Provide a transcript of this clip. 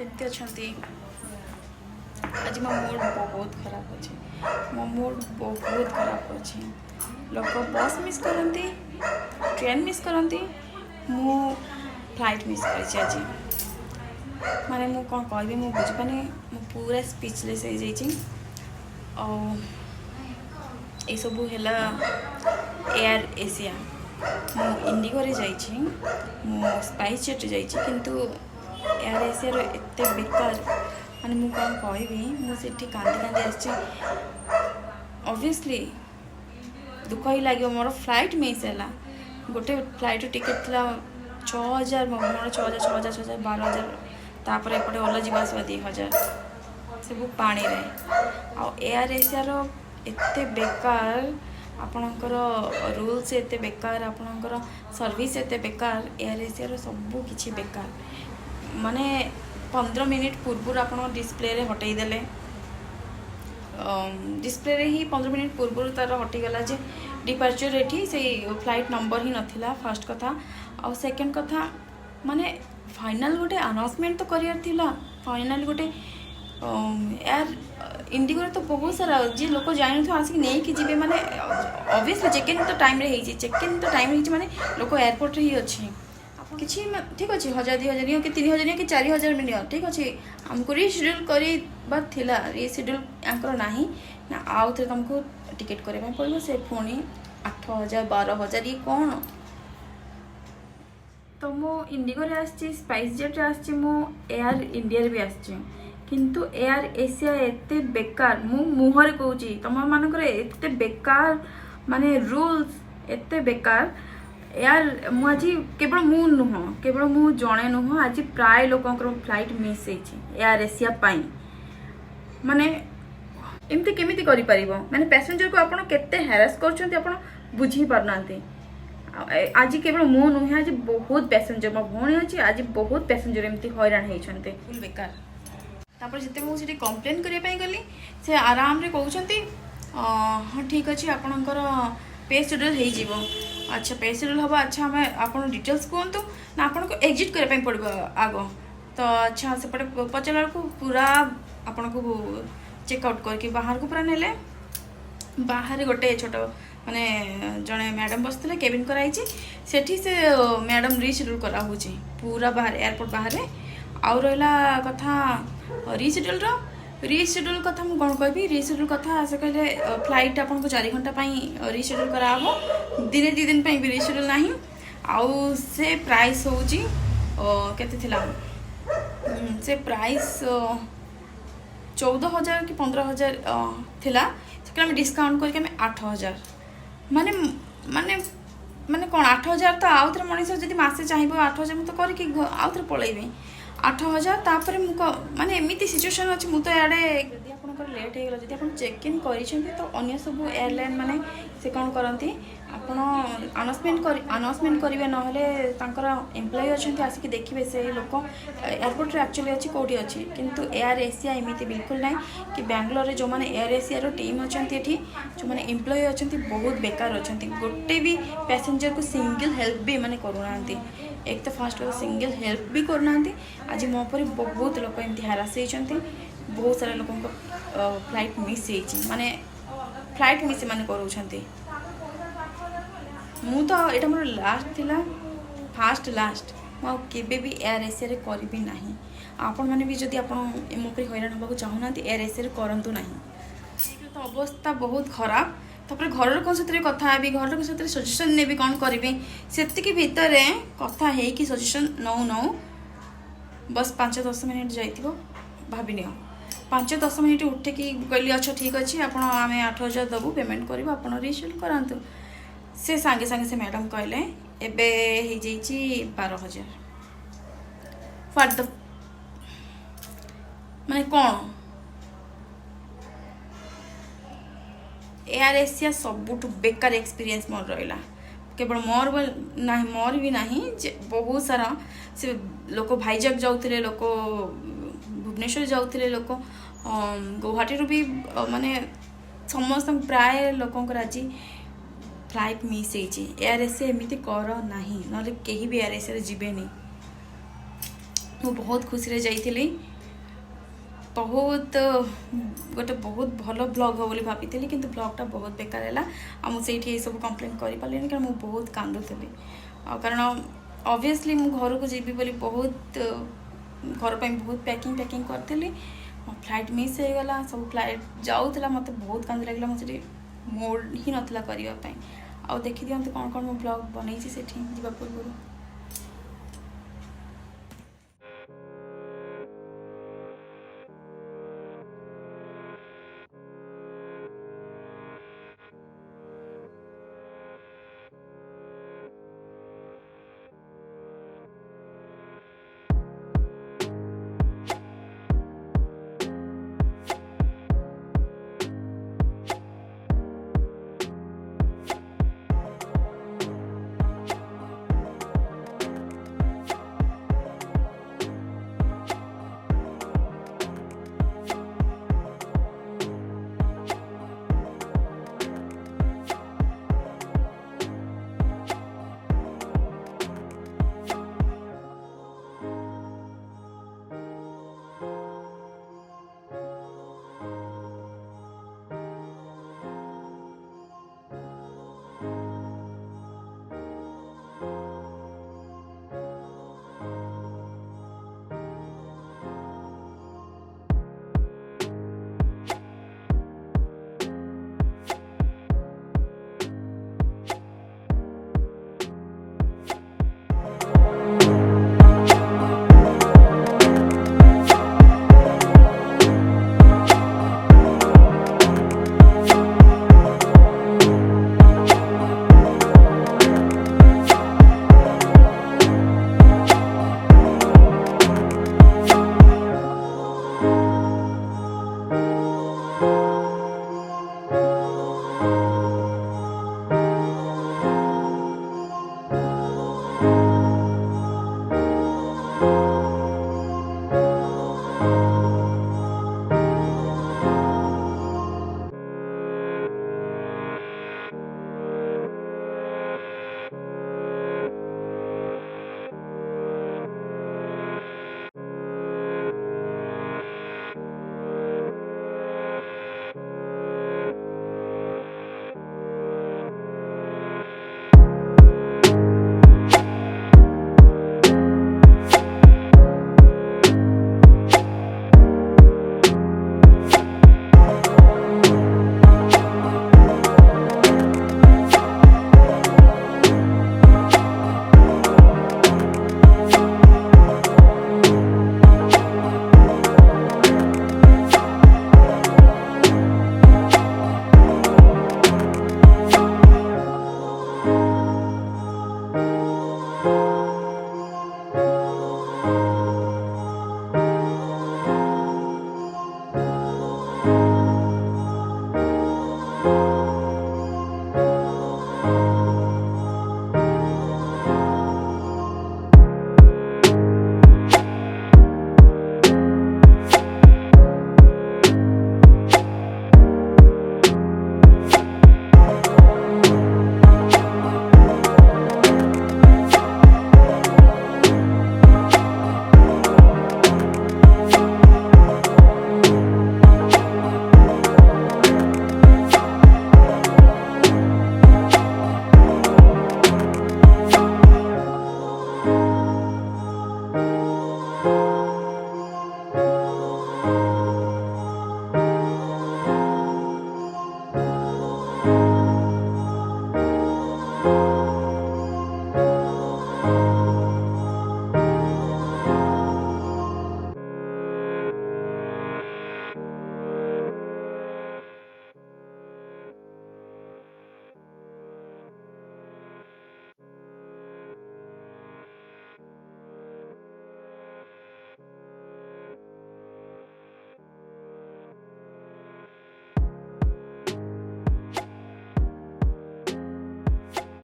केमती अच्छे आज मो मूड बहुत खराब अच्छे मो मूड बहुत खराब अच्छे लोक बस मिस करती ट्रेन मिस करती मु फ्लाइट मिस कर आज माने मु कौन कहबी मु बुझिपानी मु पूरा स्पीचलेस हो जाइए ये सब है एयर एशिया मु इंडिगो रे जाइए मु स्पाइस जेट जाइए किंतु एयर एशिया एत बेकार माने मु कौन कहबी मुझे कांदी कांदी आसी ऑब्वियसली दुख ही लगे मोर फ्लाइट मिस है गोटे फ्लाइट टिकेट थी 6000 मोर 6000 12,000 तापर एपटे ओला जीवा 2,000 सब पानी रे आ एयर एशिया एते बेकार आपणकर रूल्स एते बेकार आपणकर सर्विस एते बेकार एयर एशिया सब किछि बेकार माने 15 मिनिट पूर्व आप डिस्प्ले रे हटई देले डिस्प्ले रे ही 15 मिनिट पूर्व तार हटिगला जे डिपार्चर एठी से फ्लाइट नंबर ही नथिला फर्स्ट कथा आ सेकंड कथा माने फाइनल गोटे अनाउंसमेंट तो करियर थिला फाइनल गोटे यार इंडिगो तो बहुत सारा जी लोक जान आसिक नहीं कि जी माने ऑब्वियसली चेक इन तो टाइम रे ही चेक इन तो टाइम ही माने लोक एयरपोर्ट रे ही अच्छी किसी ठीक अच्छे 1,000 2,000 नियो कि 3,000 नियो कि 4,000 में नियो ठीक अच्छे आमको रिशेड्यूल कर थिला रिशेड्यूल आंकर नाही ना आउ थे तुमको टिकेट करबा पड़ो से पुणी 8,000 12,000 ये कौन तो मो इंडिगो रे आछि स्पाइस जेट रे आछि मो एयर इंडिया रे भी आछि किंतु एयर एशिया एते बेकार मु मुहर कहूची तुम मानकर एते बेकार माने रूल्स एते बेकार यार मुझे केवल मु नुह केवल मु जड़े नुह आज प्राय लोकंर फ्लाइट मिस एयर एशिया पाई माने एमती केमिति करि परिबो माने पैसेंजर को आपण केते हैरास करछन्ती आपण बुझी पारनांती आज केवल मु नुह आज बहुत पैसेंजर मो भौणी अछि आज बहुत पैसेंजर एमती हैरान हेछन्ते फुल बेकार तापर जते मु सिटी कंप्लेन करिया पई गली से आराम रे कहउछन्ती हां ठीक अछि आपणकर पे शेड्यूल हो जीवो अच्छा पे शेड्यूल हम अच्छा आम आप डिटेल्स कहतु ना आपन को एग्जिट करने पड़ो आग तो अच्छा सेपटे पचारा को पूरा आपन को चेकआउट करके बाहर को पूरा नेले बाहर गोटे छोट माने जड़े मैडम बसते केबिन कराई सेठी से मैडम रिशेड्यूल कराऊँ पूरा बाहर एयरपोर्ट बाहर आउ रहा कथा रिशेड्यूल कथा मुझे कौन कह रिशेड्यूल कथा से कहले फ्लाइट आपको 4 घंटा रिशेड्यूल कराहब दिने 2 दिन भी रिशेड्यूल ना आउ से प्राइस हूँ केते से प्राइस 14,000 कि 15,000 थिला से डिस्काउंट करके 8,000 माने माने माने कौन 8,000 तो आउ थे मनीष जब मसे चाहिए 8,000 मुझे करके आउ थे पलैबी 8,000 तापर माने एमती सिचुएसन अच्छी मुझे इे जदि आप लेट हो गला जब आप चेक इन कर तो अन्य सब एयरलाइन माने से कौन करती आप अनाउंसमेंट करेंगे ना एम्प्लॉय अच्छा आसिक देखिए से लोक एयरपोर्ट एक्चुअली अच्छी कौटी अच्छी किंतु एयर एशिया एमती बिल्कुल ना कि बेंगलोर रे जो मैंने एयर एशिया टीम अच्छा जो मैंने एम्प्लॉय अच्छा बहुत बेकार अच्छा गोटे भी पैसेंजर को सिंगल हेल्प भी माने करूना एक तो फास्ट सिंगल हेल्प भी करना आज मो पर बहुत लोग एमती हैरास होती बहुत सारा लोक फ्लाइट मिस माने फ्लाइट मिस माने करूछंती मु तो एटा मोर लास्ट थिला फास्ट लास्ट मो केबे भी एयर एशिया रे करबी नाही आपण माने भी जदि आपण मो पर हैरान होबा चाहूना एयर एशिया रे करंतु नाही तो अवस्था बहुत खराब तापर घर लोक सहित कथा हेबी घर लोक सहित सजेसन नेबी कौन करी से भितर कथा है कि सजेसन नौ बस 5-10 मिनिट जाइथिबो भाभी नियो 5-10 मिनिट उठे कि कहली अच्छा ठीक अच्छे आप आम 8,000 दबू पेमेंट करूँ आप रिशेड्यूल करातु से सांगे सांगे से मैडम कहले एबे हो जाइए 12,000 फॉर द माने कौन एयर एशिया सबुठ बेकार एक्सपीरियंस मोर रहा केवल मोर भी ना बहुत सारा से लोक भाईजाग जाऊे लोक भुवनेश्वर जाऊे लोक गुवाहाटी भी माने समस्त प्राय लोकंर आज फ्लाइट मिस एयर एशिया एमती कर ना कहीं भी एयर एशिया जीवे नहीं। मु बहुत खुशी रे जाइली बहुत गोटे बहुत भल ब्लॉग हो बोली भाभी किंतु ब्लॉगटा बहुत बेकार है मुझे ये सब कंप्लेन कर पारे कारण मुझे बहुत कांदुली कारण ऑब्वियसली मु घर को जीवी बोली बहुत घर पर बहुत पैकिंग करी मो फ्लाइट मिस हो गला सब फ्लाइट जाऊला मत बहुत कांद लगे मुझे मोड ही नाला करने आ देखी दिखाते कौन कौन मो ब्लॉग बनई से पूर्व